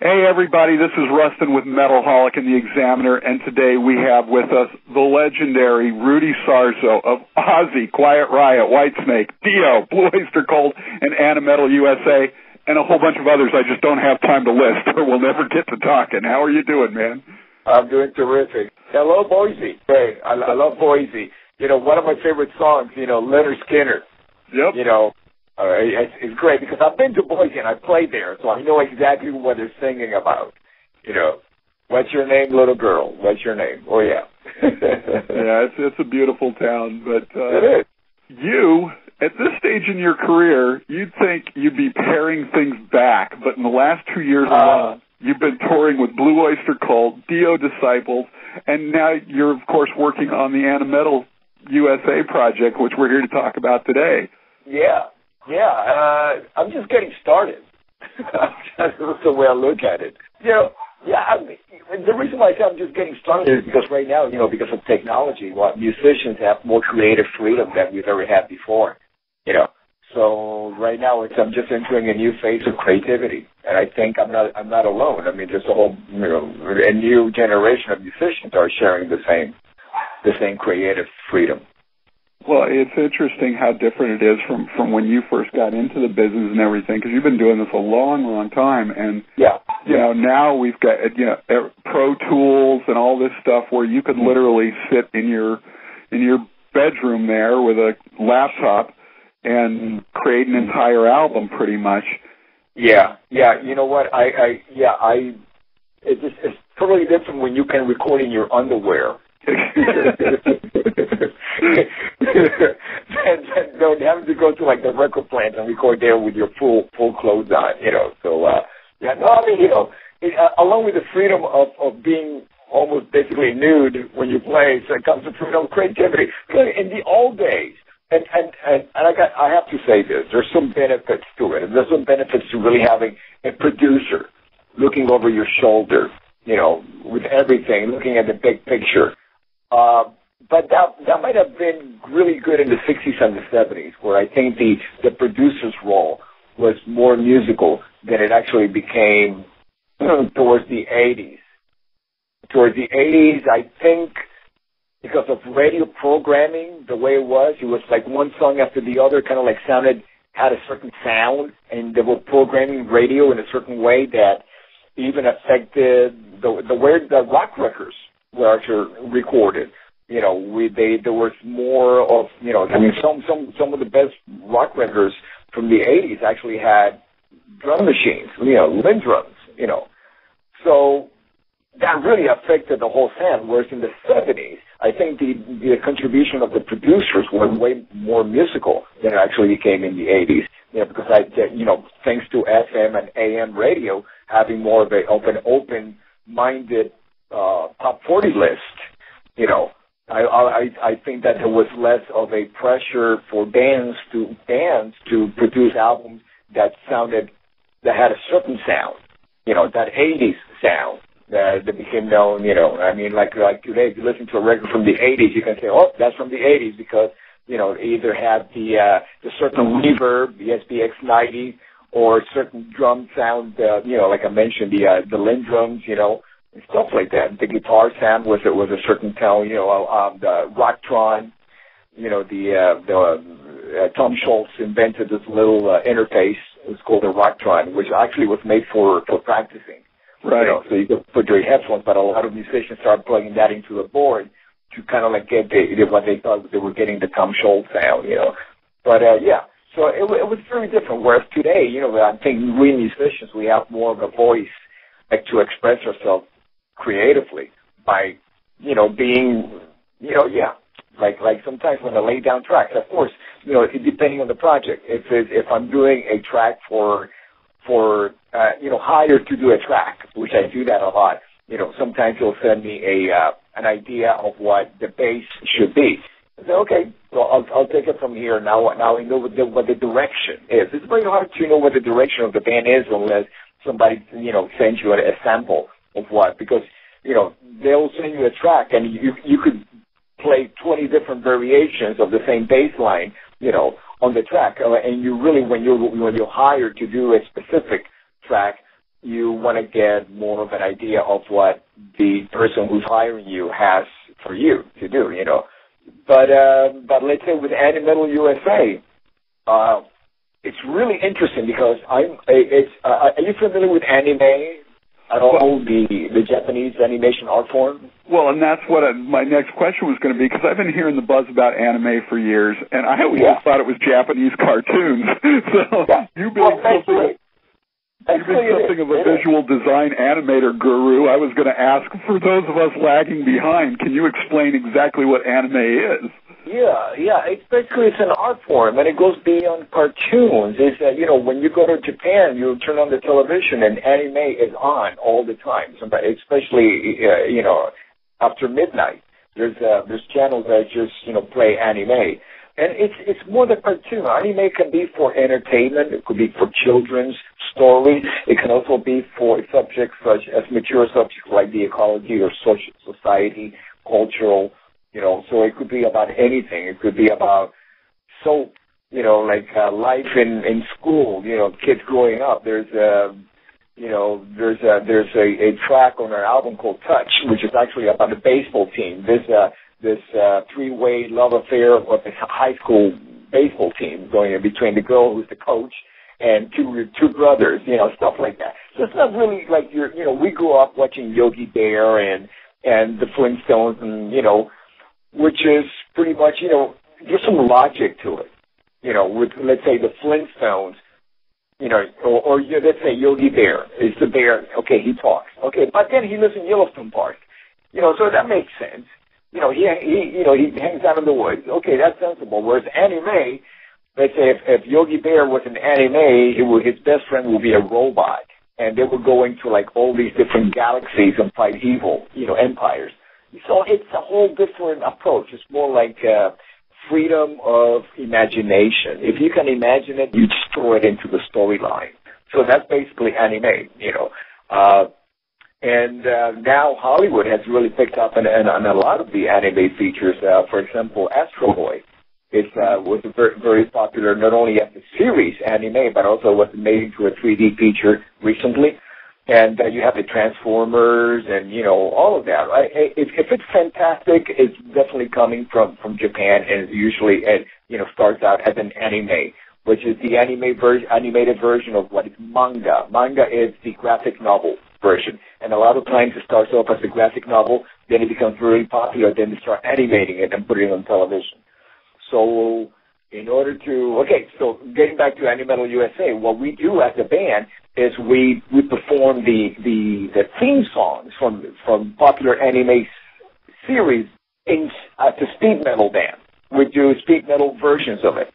Hey, everybody, this is Rustin with Metalholic and the Examiner, and today we have with us the legendary Rudy Sarzo of Ozzy, Quiet Riot, Whitesnake, Dio, Blue Oyster Cult, and Animetal USA, and a whole bunch of others I just don't have time to list, or we'll never get to talking. How are you doing, man? I'm doing terrific. Hello, Boise. Hey, I love Boise. You know, one of my favorite songs, Leonard Skinner. Yep. It's great because I've been to Boise and I played there, so I know exactly what they're singing about. What's your name, little girl? What's your name? Oh, yeah. Yeah, it's a beautiful town, but it is. You, at this stage in your career, you'd think you'd be paring things back, but in the last 2 years alone, you've been touring with Blue Oyster Cult, Dio Disciples, and now you're, of course, working on the Animetal USA project, which we're here to talk about today. Yeah. I'm just getting started. That's the way I look at it. The reason why I say I'm just getting started is because right now, because of technology, musicians have more creative freedom than we've ever had before. So right now I'm just entering a new phase of creativity, and I think I'm not alone. I mean, there's a whole a new generation of musicians are sharing the same creative freedom. Well, it's interesting how different it is from when you first got into the business and everything, because you've been doing this a long, long time, and now we've got Pro Tools and all this stuff where you could literally sit in your bedroom there with a laptop and create an entire album, pretty much. Yeah. You know what? It's totally different when you can record in your underwear. Don't have to go to like the record plant and record there with your full clothes on, So along with the freedom of being almost basically nude when you play, so it comes to freedom of creativity. In the old days, and I have to say this, there's some benefits to it. There's some benefits to really having a producer looking over your shoulder, with everything, looking at the big picture. But that might have been really good in the 60s and the 70s, where I think the producer's role was more musical than it actually became towards the 80s. Towards the 80s, I think, because of radio programming, the way it was like one song after the other kind of like had a certain sound, and they were programming radio in a certain way that even affected the way the rock records were actually recorded. There was more of, some of the best rock records from the 80s actually had drum machines, Lindrums, So that really affected the whole sound, whereas in the 70s, I think the contribution of the producers was way more musical than it actually became in the 80s. Because thanks to FM and AM radio having more of an open-minded top 40 list, I think that there was less of a pressure for bands to produce albums that had a certain sound, that 80s sound that became known, like today, if you listen to a record from the 80s, you can say, oh, that's from the 80s because, it either had the certain reverb, the SPX90, or certain drum sound, like I mentioned, the Lindrums, and stuff like that. The guitar sound was a certain tone, the Rocktron, Tom Schultz invented this little interface. It was called the Rocktron, which actually was made for practicing. Right. So you could put your headphones, but a lot of musicians started plugging that into the board to kind of like get what they thought they were getting, the Tom Schultz sound, But, so it was very different. Whereas today, I think we musicians, we have more of a voice like to express ourselves creatively by, being, like sometimes when I lay down tracks, of course, depending on the project. If I'm doing a track for hired to do a track, which I do that a lot, sometimes he'll send me an idea of what the bass should be. I say, okay, well, I'll take it from here. Now I know what the direction is. It's very hard to know what the direction of the band is unless somebody, sends you a sample of what, because, they'll send you a track and you could play 20 different variations of the same bass line, on the track. And you really, when you're hired to do a specific track, you want to get more of an idea of what the person who's hiring you has for you to do, you know. But let's say with Animetal USA, it's really interesting because are you familiar with anime at all, the Japanese animation art form? Well, and that's what my next question was going to be, because I've been hearing the buzz about anime for years, and I always thought it was Japanese cartoons. So you being something of a visual design animator guru, I was going to ask, for those of us lagging behind, can you explain exactly what anime is? Yeah. It's an art form, and it goes beyond cartoons. It's you know, when you go to Japan, you turn on the television, and anime is on all the time. Especially you know, after midnight, there's channels that just, you know, play anime, and it's more than cartoon. Anime can be for entertainment. It could be for children's stories. It can also be for subjects such as mature subjects like the ecology or social society, cultural. You know, so it could be about anything. It could be about you know, like life in school. You know, kids growing up. There's a track on our album called Touch, which is actually about a baseball team. This three-way love affair of a high school baseball team going in between the girl who's the coach and two brothers, you know, stuff like that. So it's not really like you know, we grew up watching Yogi Bear and the Flintstones, and, you know, which is pretty much, you know, there's some logic to it. You know, with, let's say, the Flintstones, you know, or let's say Yogi Bear is the bear. Okay, he talks. Okay, but then he lives in Yellowstone Park. You know, so that makes sense. You know, he hangs out in the woods. Okay, that's sensible. Whereas anime, let's say if Yogi Bear was an anime, his best friend would be a robot, and they would go into like all these different galaxies and fight evil, you know, empires. So it's a whole different approach. It's more like freedom of imagination. If you can imagine it, you just throw it into the storyline. So that's basically anime, you know. And now Hollywood has really picked up on a lot of the anime features. For example, Astro Boy was very, very popular, not only as a series anime, but also was made into a 3D feature recently. And you have the Transformers and, you know, all of that. Right? If it's fantastic, it's definitely coming from Japan, and usually it, you know, starts out as an anime, which is the animated version of what is manga. Manga is the graphic novel version. And a lot of times it starts off as a graphic novel, then it becomes really popular, then they start animating it and putting it on television. So so getting back to Animetal USA, what we do as a band is we perform the theme songs from popular anime series as a speed metal band. We do speed metal versions of it.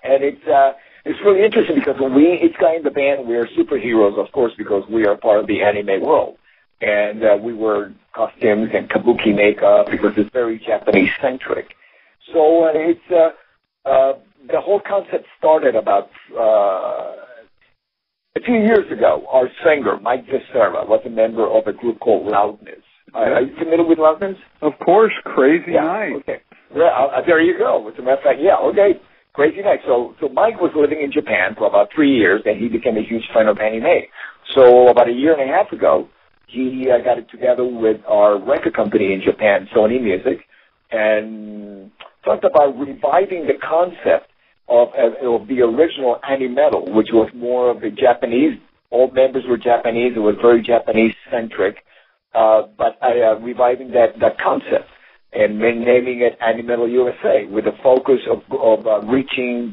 And it's really interesting because when each guy in the band, we're superheroes, of course, because we are part of the anime world. And we wear costumes and kabuki makeup because it's very Japanese-centric. So the whole concept started about a few years ago. Our singer, Mike Viscera, was a member of a group called Loudness. Are you familiar with Loudness? Of course, Crazy Night. Okay. Yeah, there you go. As a matter of fact, okay. Crazy Night. So Mike was living in Japan for about 3 years, and he became a huge fan of anime. So about a year and a half ago, he got it together with our record company in Japan, Sony Music, and talked about reviving the concept of the original Animetal, which was more of the Japanese. All members were Japanese. It was very Japanese-centric, but reviving that concept and naming it Animetal USA with a focus of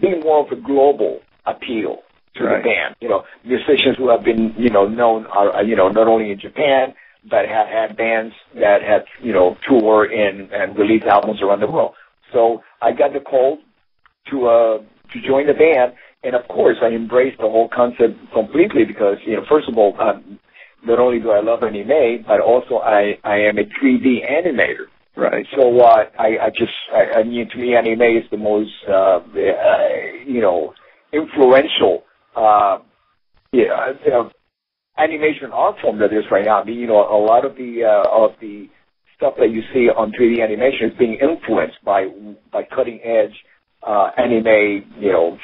being more of a global appeal to the band. You know, musicians who have been, you know, known are, you know, not only in Japan, but have had bands that have, you know, tour and release albums around the world. So I got the call to join the band, and of course I embraced the whole concept completely because, you know, first of all, not only do I love anime, but also I am a 3D animator. Right. So I mean, to me, anime is the most, you know, influential, animation art form that is right now. I mean, you know, a lot of the stuff that you see on 3D animation is being influenced by cutting edge anime,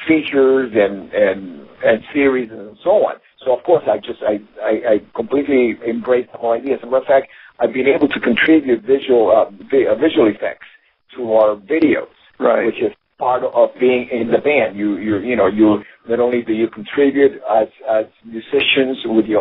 features and series and so on. So of course I completely embrace the whole idea. As a matter of fact, I've been able to contribute visual effects to our videos, right, which is part of being in the band. You not only do you contribute as musicians with the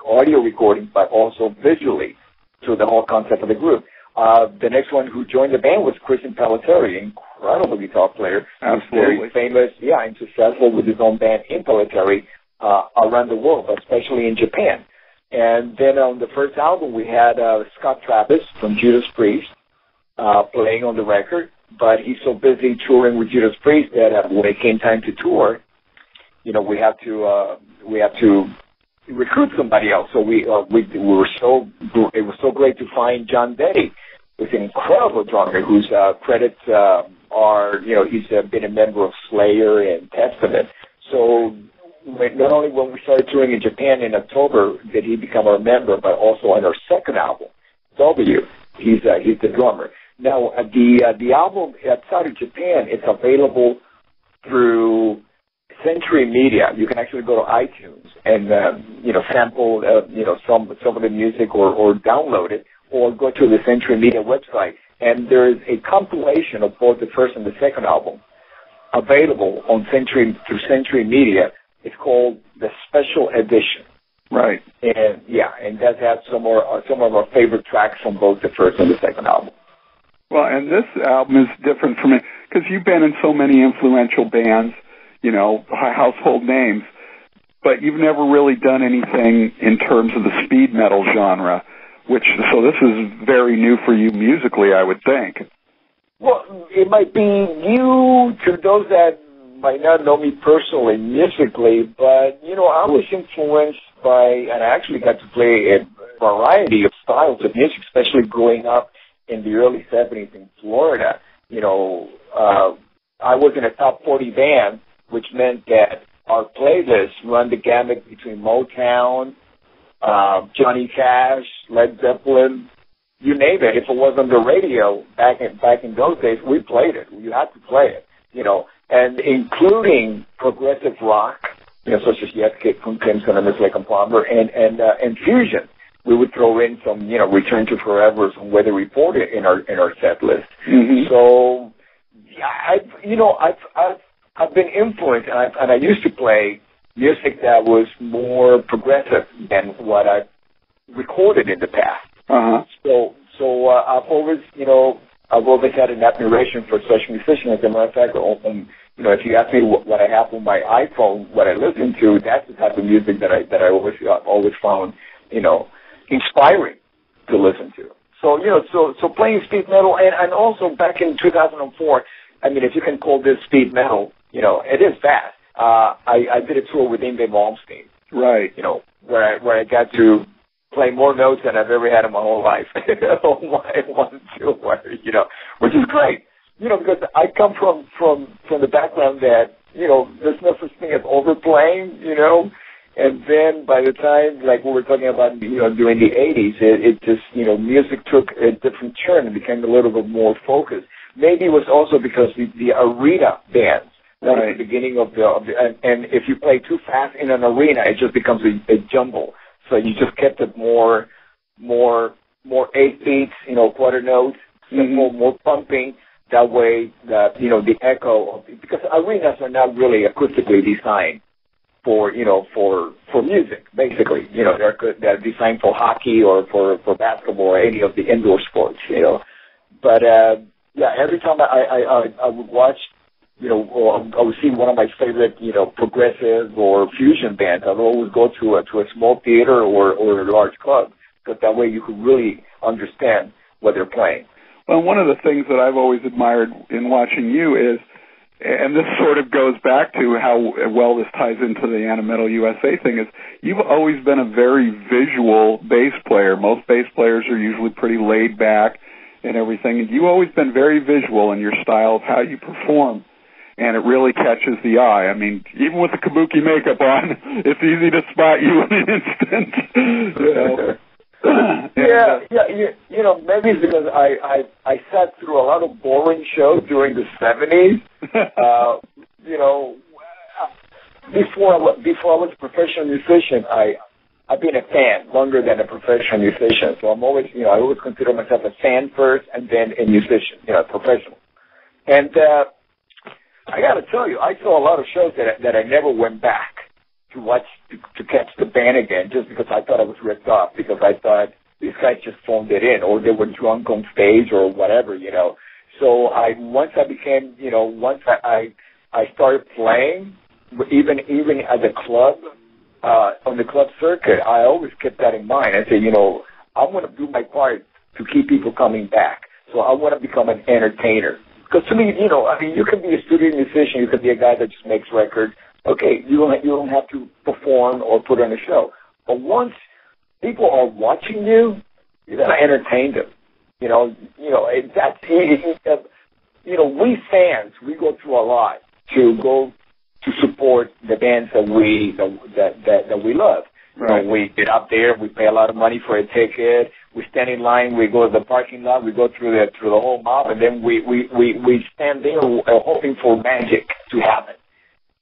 audio recording, but also visually to the whole concept of the group. The next one who joined the band was Christian Pelletieri, incredible guitar player. Absolutely. He's very famous, and successful with his own band in Pelletieri around the world, especially in Japan. And then on the first album, we had Scott Travis from Judas Priest playing on the record, but he's so busy touring with Judas Priest that when it came time to tour, we have to recruit somebody else. So it was so great to find John Detty, who's an incredible drummer, whose credits are, he's been a member of Slayer and Testament. So not only when we started touring in Japan in October did he become our member, but also on our second album, W, he's the drummer. Now, the album outside of Japan, it's available through Century Media. You can actually go to iTunes and, sample, some of the music or download it, or go to the Century Media website. And there is a compilation of both the first and the second album available on through Century Media. It's called the Special Edition. Right. And that has some of our favorite tracks from both the first and the second album. Well, and this album is different from it because you've been in so many influential bands, household names, but you've never really done anything in terms of the speed metal genre, so this is very new for you musically, I would think. Well, it might be new to those that might not know me personally musically, but, I was influenced by, and I actually got to play a variety of styles of music, especially growing up in the early 70s in Florida. I was in a top 40 band, which meant that our playlists run the gamut between Motown, Johnny Cash, Led Zeppelin, you name it. If it was on the radio back in those days, we played it. You had to play it, and including progressive rock, such as Yes, Kid from Crimson and Miss Lake and Palmer, and fusion. We would throw in some, Return to Forever, some Weather Report in our set list. Mm-hmm. So, I've been influenced, and I used to play music that was more progressive than what I recorded in the past. Uh-huh. So I've always had an admiration for such musicians. As a matter of fact, if you ask me what I have on my iPhone, what I listen to, that's the type of music that I always found, inspiring to listen to. So playing speed metal, and also back in 2004, if you can call this speed metal, it is fast. I did a tour with Yngwie Malmsteen. Right. Where I got to play more notes than I've ever had in my whole life on my one tour, which is great. Because I come from the background that, there's no such thing as overplaying, and then by the time, like we were talking about, during the 80s, it just, music took a different turn and became a little bit more focused. Maybe it was also because the arena bands, that was the beginning of and if you play too fast in an arena, it just becomes a jumble. So you just kept it more 8 beats, quarter notes, simple, more pumping. That way, the echo of, because arenas are not really acoustically designed for music, basically. They're designed for hockey or for basketball or any of the indoor sports, But, every time I would watch, I would see one of my favorite, progressive or fusion bands, I would always go to a small theater or a large club, because that way you could really understand what they're playing. Well, one of the things that I've always admired in watching you is, and this sort of goes back to how well this ties into the Animetal USA thing, is you've always been a very visual bass player. Most bass players are usually pretty laid back and everything, and you've always been very visual in your style of how you perform, and it really catches the eye. Even with the kabuki makeup on, it's easy to spot you in an instant. Maybe it's because I sat through a lot of boring shows during the 70s. You know, before I was a professional musician, I've been a fan longer than a professional musician. So I'm always, I always consider myself a fan first and then a musician, professional. And I got to tell you, I saw a lot of shows that I never went back to watch to catch the band again, just because I thought I was ripped off, because I thought these guys just phoned it in, or they were drunk on stage, or whatever, So once I started playing, even at the club, on the club circuit, I always kept that in mind. I said, I want to do my part to keep people coming back. So I want to become an entertainer. Because to me, you can be a studio musician, you can be a guy that just makes records. Okay, you don't have to perform or put on a show. But once people are watching you, you got to entertain them. We fans, we go through a lot to support the bands that we love. Right. We get up there, we pay a lot of money for a ticket, we stand in line, we go to the parking lot, we go through the whole mob, and then we stand there hoping for magic to happen.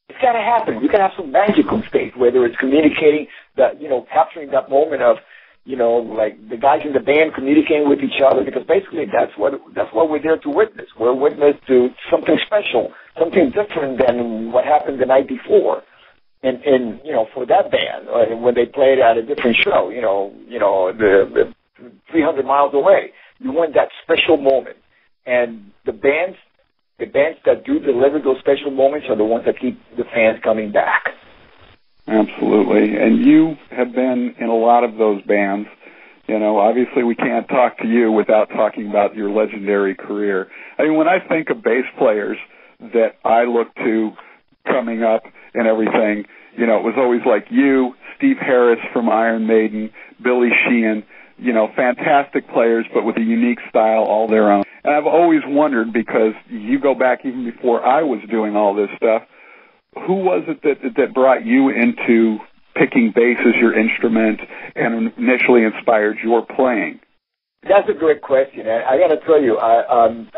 It's got to happen. You can have some magic on stage, whether it's communicating capturing that moment of, like the guys in the band communicating with each other, because basically that's what we're there to witness. We're witness to something special, something different than what happened the night before. And for that band, when they played at a different show, the 300 miles away, you want that special moment. And the bands that do deliver those special moments are the ones that keep the fans coming back. Absolutely. And you have been in a lot of those bands. Obviously we can't talk to you without talking about your legendary career. I mean, when I think of bass players that I look to coming up and everything, it was always like you, Steve Harris from Iron Maiden, Billy Sheehan, fantastic players, but with a unique style all their own. And I've always wondered, because you go back even before I was doing all this stuff, who was it that brought you into picking bass as your instrument and initially inspired your playing? That's a great question. I got to tell you, I'm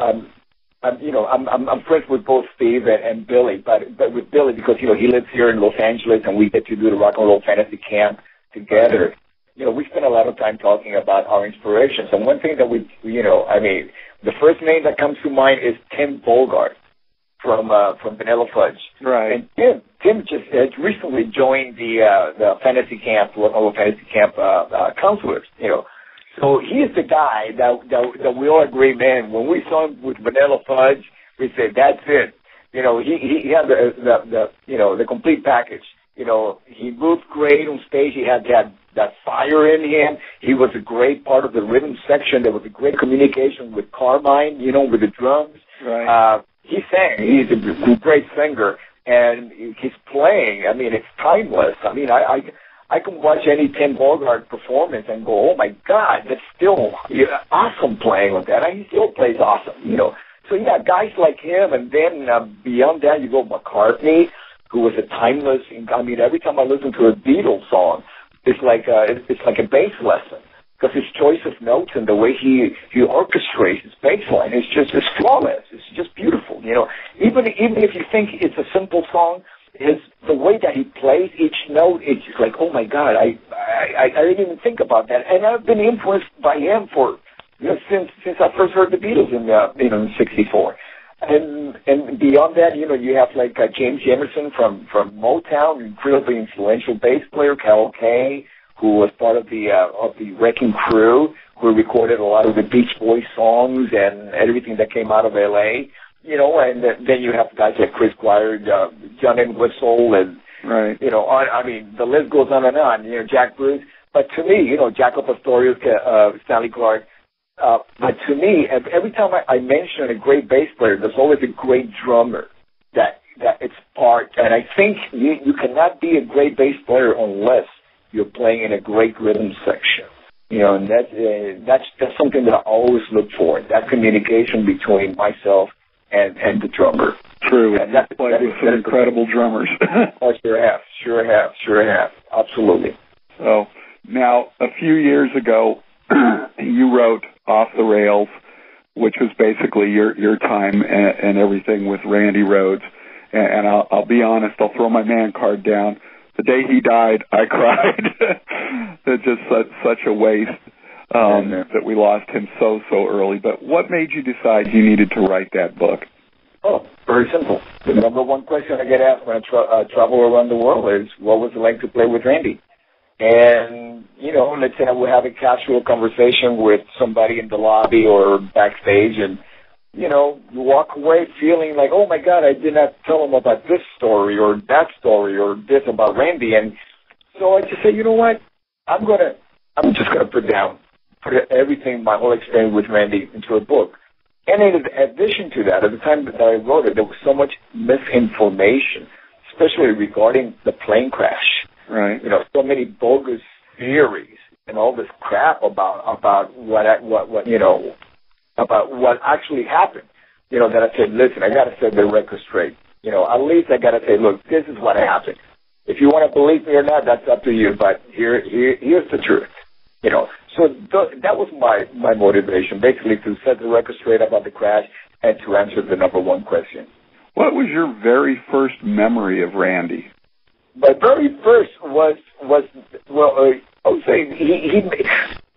friends with both Steve and Billy, but with Billy because he lives here in Los Angeles and we get to do the Rock and Roll Fantasy Camp together. We spend a lot of time talking about our inspirations, and one thing that the first name that comes to mind is Tim Bogart from Vanilla Fudge. Right. And Tim just recently joined the Fantasy Camp, Rock and Roll Fantasy Camp counselors. So he is the guy that we all agree, man. When we saw him with Vanilla Fudge, we said that's it. He had the complete package. He moved great on stage. He had that fire in him. He was a great part of the rhythm section. There was a great communication with Carmine, with the drums. Right. He sang. He's a great singer, and his playing, it's timeless. I can watch any Tim Bogart performance and go, oh my God, that's still awesome playing with that. He still plays awesome, So yeah, guys like him, and then beyond that, you go McCartney, who was a timeless. Every time I listen to a Beatles song, it's like a bass lesson, because his choice of notes and the way he orchestrates his bass line is just flawless. It's just beautiful, Even if you think it's a simple song, the way that he plays each note, it's just like, oh my God, I didn't even think about that. And I've been influenced by him for since I first heard the Beatles in '64. And beyond that, you have like James Emerson from Motown, incredibly influential bass player, Carol Kay, who was part of the Wrecking Crew, who recorded a lot of the Beach Boys songs and everything that came out of L.A., and then you have guys like Chris Squire, John Entwistle, and, right. The list goes on and on, Jack Bruce. But to me, Jaco Pastorius, Stanley Clarke, but to me, every time I mention a great bass player, there's always a great drummer that it's part. And I think you cannot be a great bass player unless you're playing in a great rhythm section. And that's something that I always look for, that communication between myself and the drummer. True. And that's played with some incredible drummers. Oh, sure have. Absolutely. So now, a few years ago, you wrote Off the Rails, which was basically your time and everything with Randy Rhoads. And I'll be honest, I'll throw my man card down. The day he died, I cried. It's just such a waste that we lost him so early. But what made you decide you needed to write that book? Oh, very simple. The number one question I get asked when I travel around the world is, what was it like to play with Randy? And, let's say I would have a casual conversation with somebody in the lobby or backstage, and, you walk away feeling like, oh, my God, I did not tell him about this story or that story or this about Randy. And so I just say, you know what, I'm just going to put everything, my whole experience with Randy into a book. And in addition to that, at the time that I wrote it, there was so much misinformation, especially regarding the plane crash. Right. So many bogus theories and all this crap about what actually happened. That I said, listen, I got to set the record straight. At least I got to say, look, this is what happened. If you want to believe me or not, that's up to you. But here's the truth. So that was my motivation, basically, to set the record straight about the crash and to answer the number one question. What was your very first memory of Randy? My very first was I would say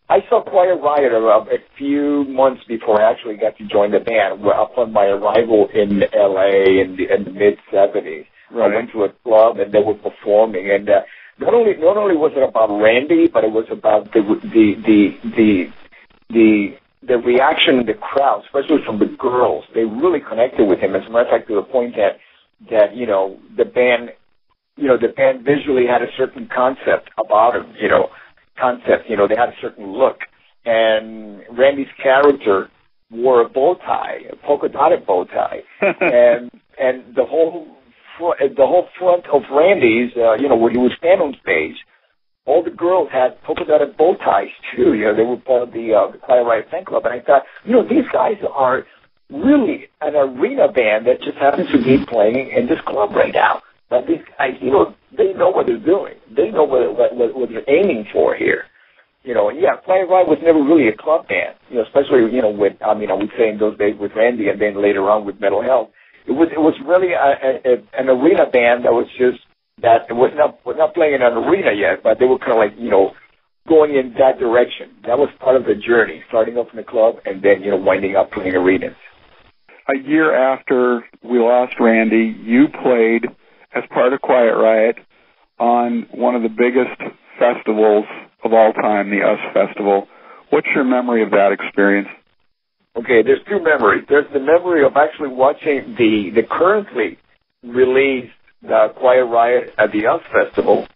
I saw Quiet Riot a few months before I actually got to join the band. Upon my arrival in L.A. in the mid-'70s, right. I went to a club and they were performing, and not only was it about Randy, but it was about the reaction in the crowd, especially from the girls. They really connected with him. As a matter of fact, to the point that the band visually had a certain concept about him. They had a certain look, and Randy's character wore a bow tie, a polka dotted bow tie, and the whole front of Randy's, when he would stand on stage, all the girls had polka dotted bow ties too. They were part of the Quiet Riot fan club, and I thought, these guys are really an arena band that just happens to be playing in this club right now. But these guys, they know what they're doing. They know what they're aiming for here. Quiet Riot was never really a club band, especially, I would say in those days with Randy and then later on with Mental Health. It was really an arena band that was not playing in an arena yet, but they were kind of like, going in that direction. That was part of the journey, starting off in the club and then, winding up playing arenas. A year after we lost Randy, you played as part of Quiet Riot on one of the biggest festivals of all time, the US Festival. What's your memory of that experience? Okay, there's two memories. There's the memory of actually watching the currently released Quiet Riot at the US Festival.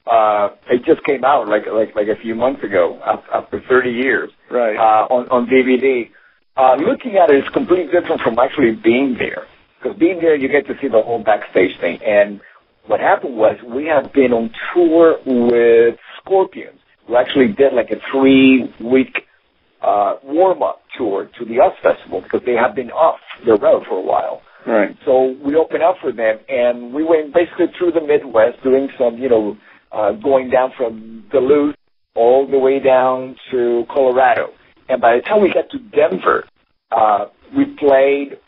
It just came out like a few months ago, after 30 years, right? On DVD. Looking at it is completely different from actually being there. Because being there, you get to see the whole backstage thing. And what happened was we have been on tour with Scorpions. We actually did like a 3-week warm-up tour to the US Festival because they have been off the road for a while. Right. So we opened up for them, and we went basically through the Midwest doing some, going down from Duluth all the way down to Colorado. And by the time we got to Denver, we played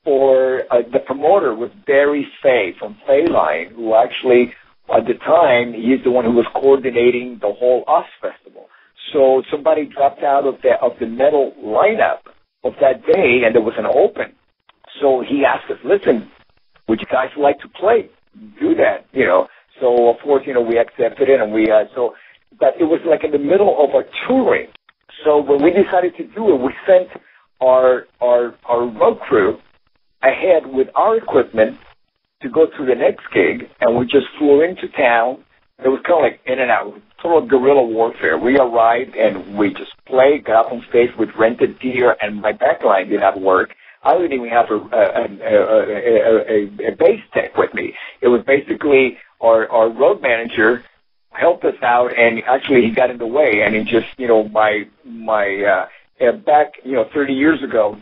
for the promoter was Barry Fay from Fayline, who actually, at the time, he's the one who was coordinating the whole US Festival. So somebody dropped out of the metal lineup of that day, and there was an open. So he asked us, listen, would you guys like to play? Do that, So, of course, we accepted it, and but it was like in the middle of our touring. So when we decided to do it, we sent our road crew ahead with our equipment to go to the next gig, and we just flew into town. It was kind of like in and out, total guerrilla warfare. We arrived, and we just played, got up on stage with rented gear, and my backline did not work. I didn't even have a bass tech with me. It was basically our road manager helped us out, and actually he got in the way, and he just, back, 30 years ago,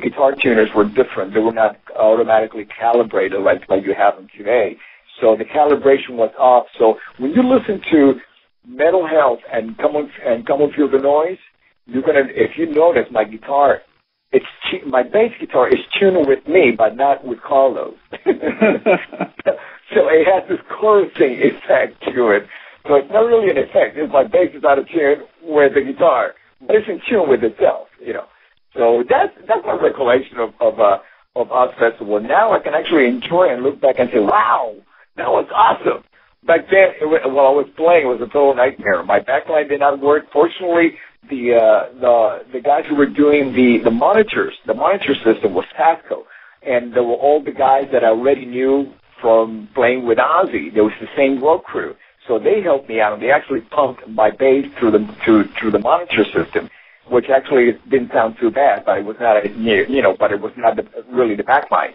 guitar tuners were different. They were not automatically calibrated like you have them today. So the calibration was off. So when you listen to Mental Health and Come on Feel the Noise, you're gonna, if you notice, my guitar my bass guitar is tuned with me, but not with Carlos. So it has this chorusing effect to it. So it's not really an effect. It's my bass is out of tune with the guitar, but it's in tune with itself, So that's my recollection of Oz Festival. Now I can actually enjoy and look back and say, wow, that was awesome. Back then, while I was playing, it was a total nightmare. My backline did not work. Fortunately, the guys who were doing the monitor system was Tasco, and they were all the guys that I already knew from playing with Ozzy. There was the same road crew, so they helped me out. They actually pumped my bass through the monitor system, which actually didn't sound too bad, but it was not but it was not really the backline,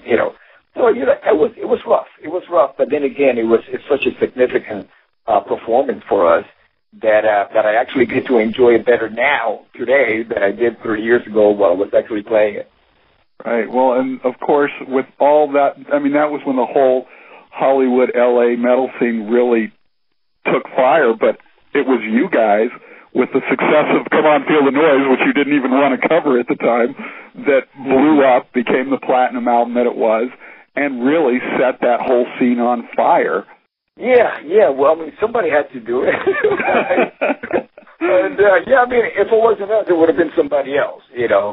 So it was rough. It was rough, but then again, it's such a significant performance for us that I actually get to enjoy it better now today than I did 3 years ago while I was actually playing it. Right. Well, and of course, with all that, I mean, that was when the whole Hollywood, LA metal scene really took fire. But it was you guys with the success of "Come On, Feel the Noise," which you didn't even want to cover at the time, that blew up, became the platinum album that it was, and really set that whole scene on fire. Yeah. Well, I mean, somebody had to do it. And, if it wasn't us, it would have been somebody else,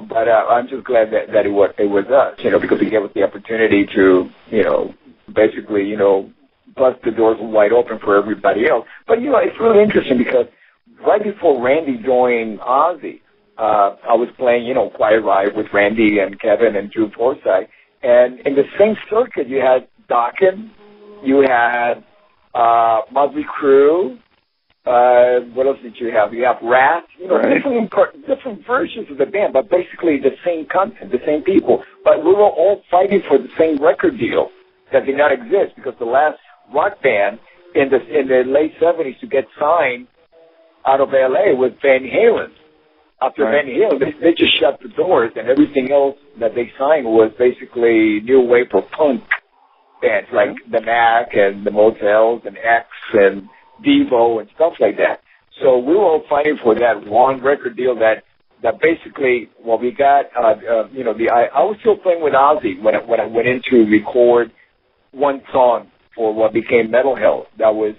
But I'm just glad that it was us, because it gave us the opportunity to, basically, bust the doors wide open for everybody else. But, it's really interesting because right before Randy joined Ozzy, I was playing, Quiet Riot with Randy and Kevin and Drew Forsythe. And in the same circuit, you had Dokken, you had Motley Crue. What else did you have? You have Rat. Right. different versions of the band, but basically the same content, the same people. But we were all fighting for the same record deal that did not exist because the last rock band in the late 70s to get signed out of LA was Van Halen. After Van Halen, they just shut the doors, and everything else that they signed was basically new wave or punk bands like the Knack and the Motels and X and Devo and stuff like that. So we were all fighting for that one record deal that basically, we got, I was still playing with Ozzy when I went in to record one song for what became Metal Hell. That was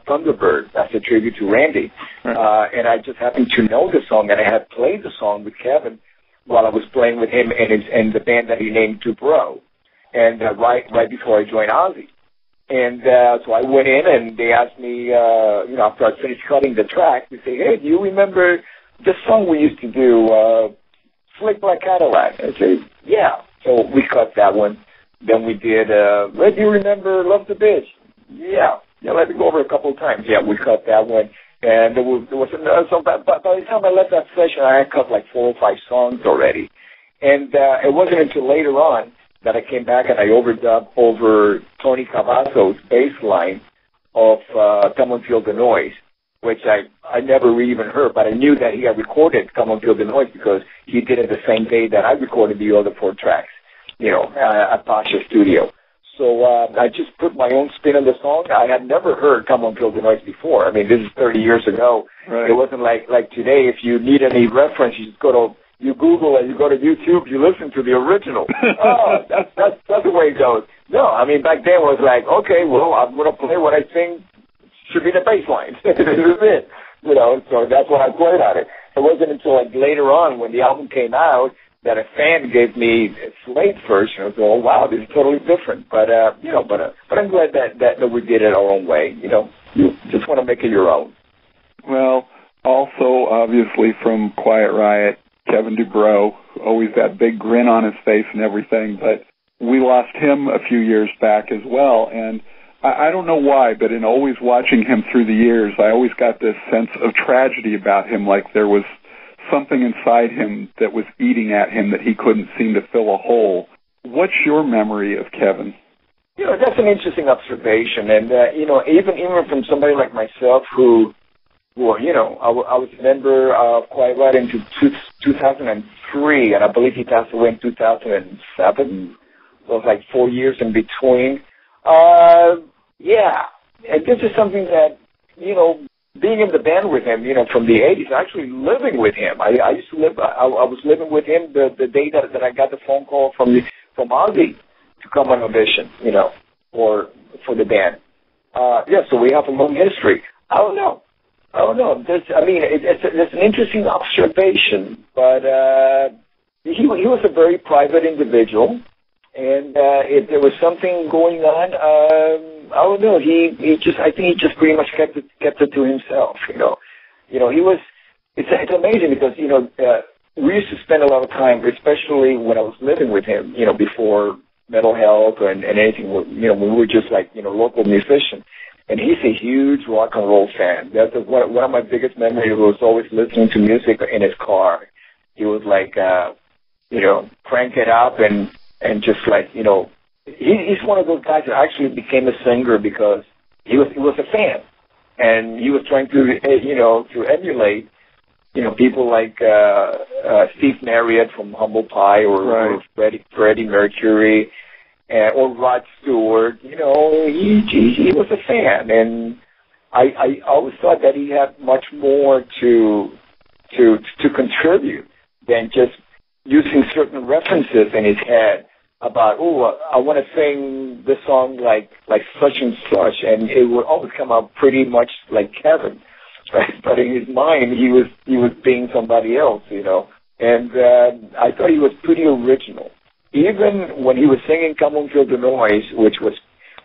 Thunderbird. That's a tribute to Randy. And I just happened to know the song, and I had played the song with Kevin while I was playing with him and the band that he named Dubrow, and right before I joined Ozzy. And so I went in, and they asked me, after I finished cutting the track, they say, "Hey, do you remember this song we used to do, Slick Black Cadillac?" I said, "Yeah." So we cut that one. Then we did, do you remember Love the Bitch? Yeah, let me go over a couple of times. Yeah, we cut that one. And there was another song, but by the time I left that session, I had cut like 4 or 5 songs already. And it wasn't until later on that I came back and I overdubbed over Tony Cavazzo's bass line of Come On Feel the Noise, which I never even heard, but I knew that he had recorded Come On Feel the Noise because he did it the same day that I recorded the other 4 tracks, at Pasha Studio. So I just put my own spin on the song. I had never heard Come On Feel the Noise before. I mean, this is 30 years ago. Right. It wasn't like today. If you need any reference, you just you Google it, you go to YouTube, you listen to the original. That's the way it goes. No, I mean, back then it was like, okay, well, I'm going to play what I think should be the bass line. This is it. So that's what I played on it. It wasn't until like later on when the album came out that a fan gave me a Slate version. I was like, oh, wow, this is totally different. But I'm glad that we did it our own way. You just want to make it your own. Well, also, obviously, from Quiet Riot, Kevin Dubrow, always that big grin on his face and everything, but we lost him a few years back as well, and I don't know why, but in always watching him through the years, I always got this sense of tragedy about him, like there was something inside him that was eating at him that he couldn't seem to fill a hole. What's your memory of Kevin? That's an interesting observation, and, even from somebody like myself who I was a member of Quiet Riot into 2003, and I believe he passed away in 2007. So it was like 4 years in between. And this is something that, being in the band with him, from the 80s, actually living with him. I used to live. I was living with him the day that I got the phone call from Ozzy to come on audition, for the band. So we have a long history. I don't know. It's an interesting observation, but he was a very private individual, and if there was something going on, I don't know. I think he just pretty much kept it to himself. He was. It's amazing because we used to spend a lot of time, especially when I was living with him, before Mental Health and anything. When we were just like local musicians. And he's a huge rock and roll fan. That's one of my biggest memories. Was always listening to music in his car. He was like, crank it up and just like, he's one of those guys that actually became a singer because he was a fan, and he was trying to to emulate people like Steve Marriott from Humble Pie or Freddie Mercury. Or Rod Stewart, he was a fan, and I always thought that he had much more to contribute than just using certain references in his head about, I want to sing this song like such and such, and it would always come out pretty much like Kevin, right? But in his mind, he was being somebody else, and I thought he was pretty original. Even when he was singing Come On Feel the Noise, which was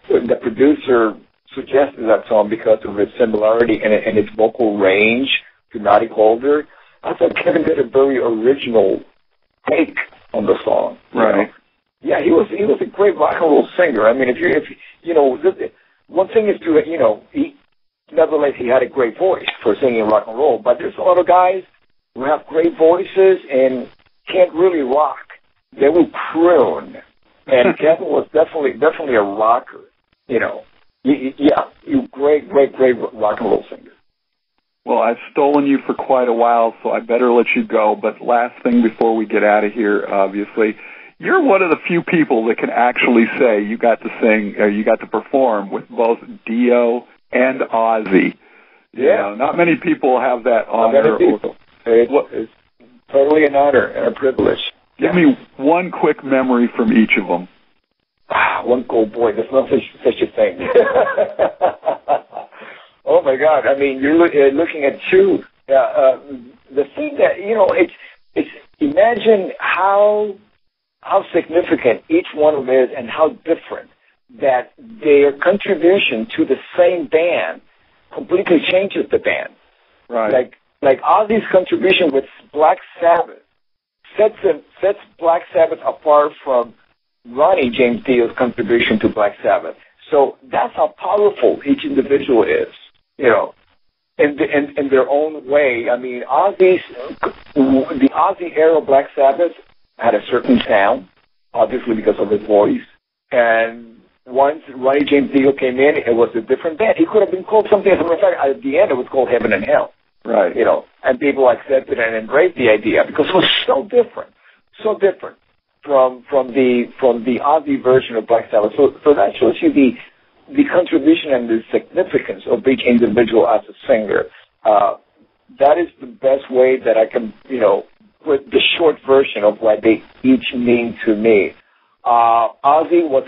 the producer suggested that song because of its similarity and its vocal range to Noddy Holder, I thought Kevin did a very original take on the song. Right. Yeah, he was a great rock and roll singer. I mean, one thing is nevertheless, he had a great voice for singing rock and roll, but there's a lot of guys who have great voices and can't really rock. They will croon, and Kevin was definitely a rocker. Great rock and roll singer. Well, I've stolen you for quite a while, so I better let you go. But last thing before we get out of here, obviously, you're one of the few people that can actually say you got to sing, or you got to perform with both Dio and Ozzy. Yeah, not many people have that honor. It's totally an honor and a privilege. Give me one quick memory from each of them. One cold boy. There's no such a thing. Oh my God! I mean, you're looking at two. The thing that it's imagine how significant each one of them is, and how different that their contribution to the same band completely changes the band. Right. Like Ozzy's contribution with Black Sabbath sets Black Sabbath apart from Ronnie James Dio's contribution to Black Sabbath. So that's how powerful each individual is, in their own way. I mean, the Ozzy era of Black Sabbath had a certain sound, obviously because of his voice. And once Ronnie James Dio came in, it was a different band. He could have been called something. As a matter of fact, at the end, it was called Heaven and Hell. Right. And people accepted and embraced the idea because it was so different from the Ozzy version of Black Sabbath. So that shows you the contribution and the significance of each individual as a singer. That is the best way that I can, put the short version of what they each mean to me. Ozzy was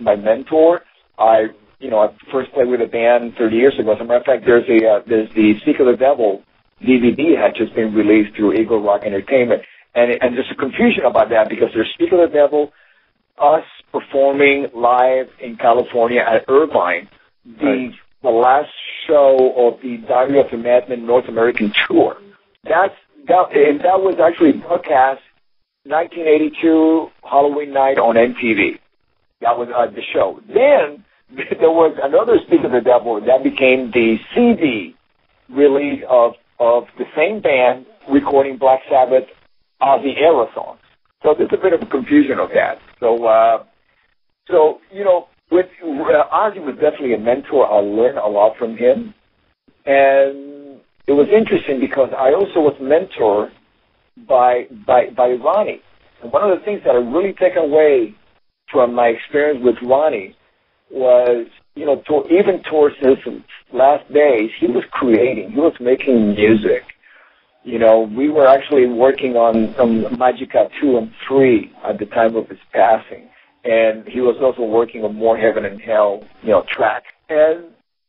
my mentor. I first played with a band 30 years ago. As a matter of fact, there's the Speak of the Devil DVD had just been released through Eagle Rock Entertainment, and there's a confusion about that because there's Speak of the Devil, us performing live in California at Irvine, the last show of the Diary of a Madman North American tour. That was actually broadcast 1982 Halloween night on MTV. That was the show. Then there was another Speak of the Devil that became the CD release of the same band recording Black Sabbath Ozzy era songs. So there's a bit of a confusion of that. So with Ozzy was definitely a mentor. I learned a lot from him, and it was interesting because I also was mentored by Ronnie. And one of the things that I really take away from my experience with Ronnie was, even towards his last days, he was creating. He was making music. You know, we were actually working on Magica 2 and 3 at the time of his passing. And he was also working on More Heaven and Hell, you know, track. And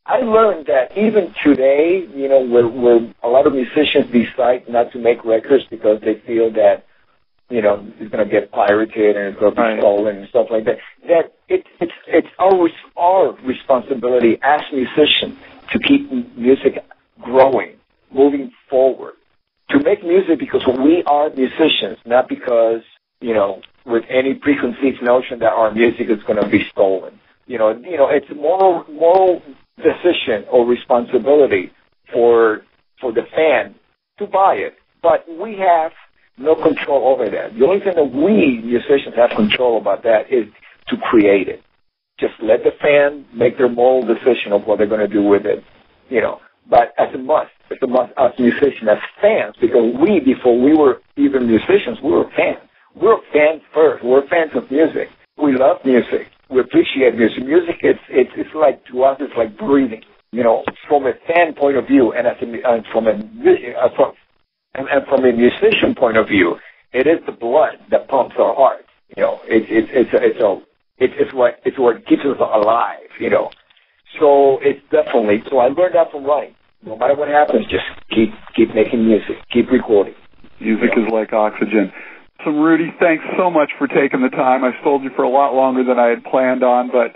I learned that even today, you know, where a lot of musicians decide not to make records because they feel that, you know, it's going to get pirated and it's going to be stolen and stuff like that, that it's our responsibility as musicians to keep music growing, moving forward, to make music because we are musicians, not because, you know, with any preconceived notion that our music is going to be stolen. You know, it's a moral decision or responsibility for the fan to buy it, but we have no control over that. The only thing that we musicians have control about that is to create it. Just let the fan make their moral decision of what they're going to do with it, you know. But it's a must as musicians, as fans, because before we were even musicians, we were fans. We're fans first. We're fans of music. We love music. We appreciate music. Music, it's like, to us, it's like breathing. You know, from a fan point of view, and from a musician point of view, it is the blood that pumps our hearts. You know, it's what keeps us alive. You know, so it's definitely. So I learned that from Ronnie. No matter what happens, just keep making music, keep recording. Music is like oxygen. So, Rudy, thanks so much for taking the time. I stalled you for a lot longer than I had planned on, but,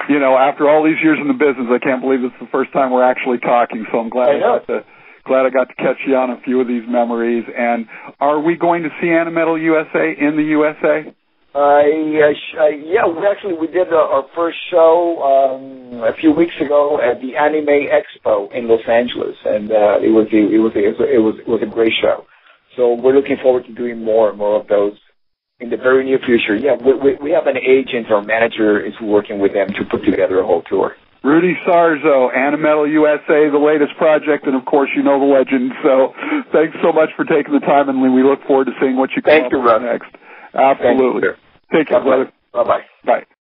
you know, after all these years in the business, I can't believe it's the first time we're actually talking, so I'm glad I got to catch you on a few of these memories. And are we going to see Animetal USA in the USA? Yeah, we did our first show a few weeks ago at the Anime Expo in Los Angeles, and it was a great show. So we're looking forward to doing more and more of those in the very near future. Yeah, we have an agent or manager is working with them to put together a whole tour. Rudy Sarzo, Animetal USA, the latest project, and of course you know the legend. So thanks so much for taking the time, and we look forward to seeing what you come up with next. Absolutely. Thank you, Take care, brother. Bye-bye. Bye.